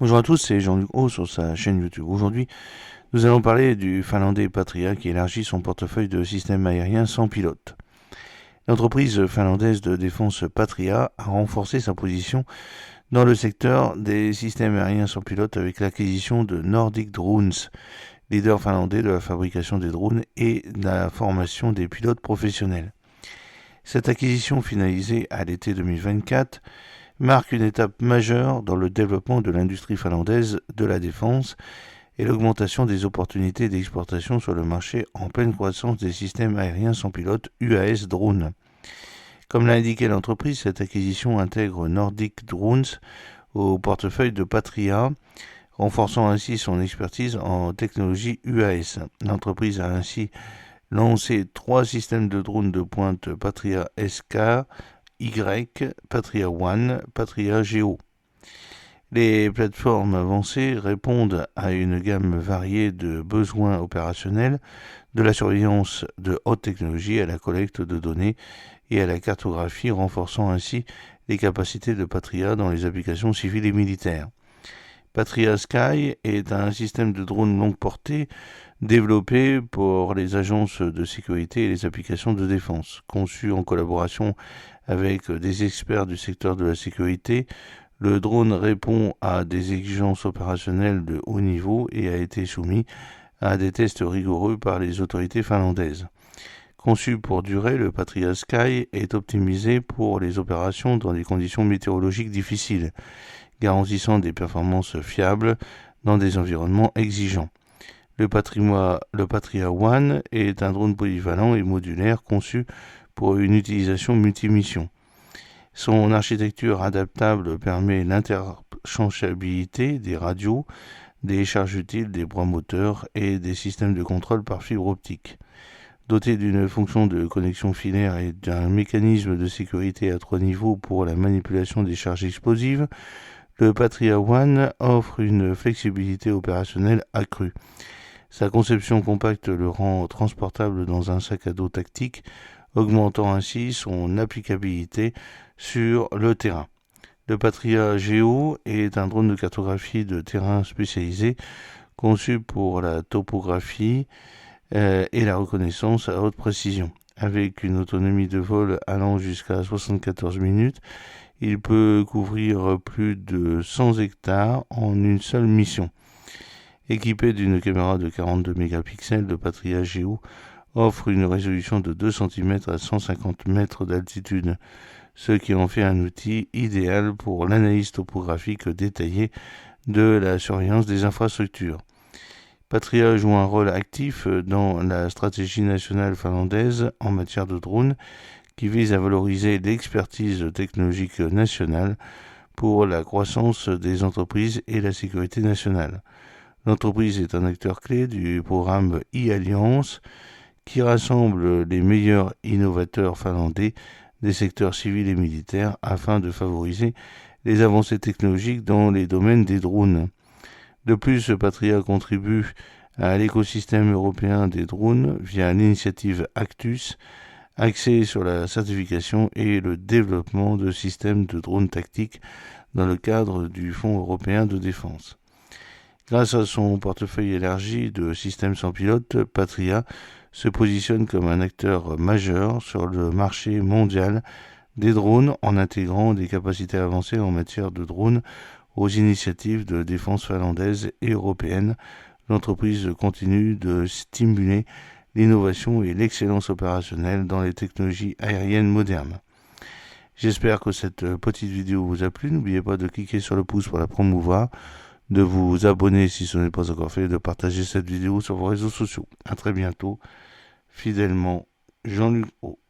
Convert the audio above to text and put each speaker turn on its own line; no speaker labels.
Bonjour à tous, c'est Jean-Luc Haut sur sa chaîne YouTube. Aujourd'hui, nous allons parler du Finlandais Patria qui élargit son portefeuille de systèmes aériens sans pilote. L'entreprise finlandaise de défense Patria a renforcé sa position dans le secteur des systèmes aériens sans pilote avec l'acquisition de Nordic Drones, leader finlandais de la fabrication des drones et de la formation des pilotes professionnels. Cette acquisition finalisée à l'été 2024 marque une étape majeure dans le développement de l'industrie finlandaise de la défense et l'augmentation des opportunités d'exportation sur le marché en pleine croissance des systèmes aériens sans pilote UAS drones. Comme l'a indiqué l'entreprise, cette acquisition intègre Nordic Drones au portefeuille de Patria, renforçant ainsi son expertise en technologie UAS. L'entreprise a ainsi lancé 3 systèmes de drones de pointe Patria SK, Patria One, Patria Geo. Les plateformes avancées répondent à une gamme variée de besoins opérationnels, de la surveillance de haute technologie à la collecte de données et à la cartographie, renforçant ainsi les capacités de Patria dans les applications civiles et militaires. Patria Sky est un système de drone longue portée développé pour les agences de sécurité et les applications de défense. Conçu en collaboration avec des experts du secteur de la sécurité, le drone répond à des exigences opérationnelles de haut niveau et a été soumis à des tests rigoureux par les autorités finlandaises. Conçu pour durer, le Patria Sky est optimisé pour les opérations dans des conditions météorologiques difficiles, garantissant des performances fiables dans des environnements exigeants. Le Patria One est un drone polyvalent et modulaire conçu pour une utilisation multimission. Son architecture adaptable permet l'interchangeabilité des radios, des charges utiles, des bras moteurs et des systèmes de contrôle par fibre optique. Doté d'une fonction de connexion filaire et d'un mécanisme de sécurité à 3 niveaux pour la manipulation des charges explosives, le Patria One offre une flexibilité opérationnelle accrue. Sa conception compacte le rend transportable dans un sac à dos tactique, augmentant ainsi son applicabilité sur le terrain. Le Patria Geo est un drone de cartographie de terrain spécialisé, conçu pour la topographie et la reconnaissance à haute précision. Avec une autonomie de vol allant jusqu'à 74 minutes, il peut couvrir plus de 100 hectares en une seule mission. Équipé d'une caméra de 42 mégapixels, le Patria Geo offre une résolution de 2 cm à 150 mètres d'altitude, ce qui en fait un outil idéal pour l'analyse topographique détaillée de la surveillance des infrastructures. Patria joue un rôle actif dans la stratégie nationale finlandaise en matière de drones qui vise à valoriser l'expertise technologique nationale pour la croissance des entreprises et la sécurité nationale. L'entreprise est un acteur clé du programme e-Alliance qui rassemble les meilleurs innovateurs finlandais des secteurs civils et militaires afin de favoriser les avancées technologiques dans les domaines des drones. De plus, Patria contribue à l'écosystème européen des drones via l'initiative Actus, axée sur la certification et le développement de systèmes de drones tactiques dans le cadre du Fonds européen de défense. Grâce à son portefeuille élargi de systèmes sans pilote, Patria se positionne comme un acteur majeur sur le marché mondial des drones en intégrant des capacités avancées en matière de drones aux initiatives de défense finlandaises et européennes. L'entreprise continue de stimuler l'innovation et l'excellence opérationnelle dans les technologies aériennes modernes. J'espère que cette petite vidéo vous a plu. N'oubliez pas de cliquer sur le pouce pour la promouvoir, de vous abonner si ce n'est pas encore fait et de partager cette vidéo sur vos réseaux sociaux. A très bientôt. Fidèlement, Jean-Luc Haut.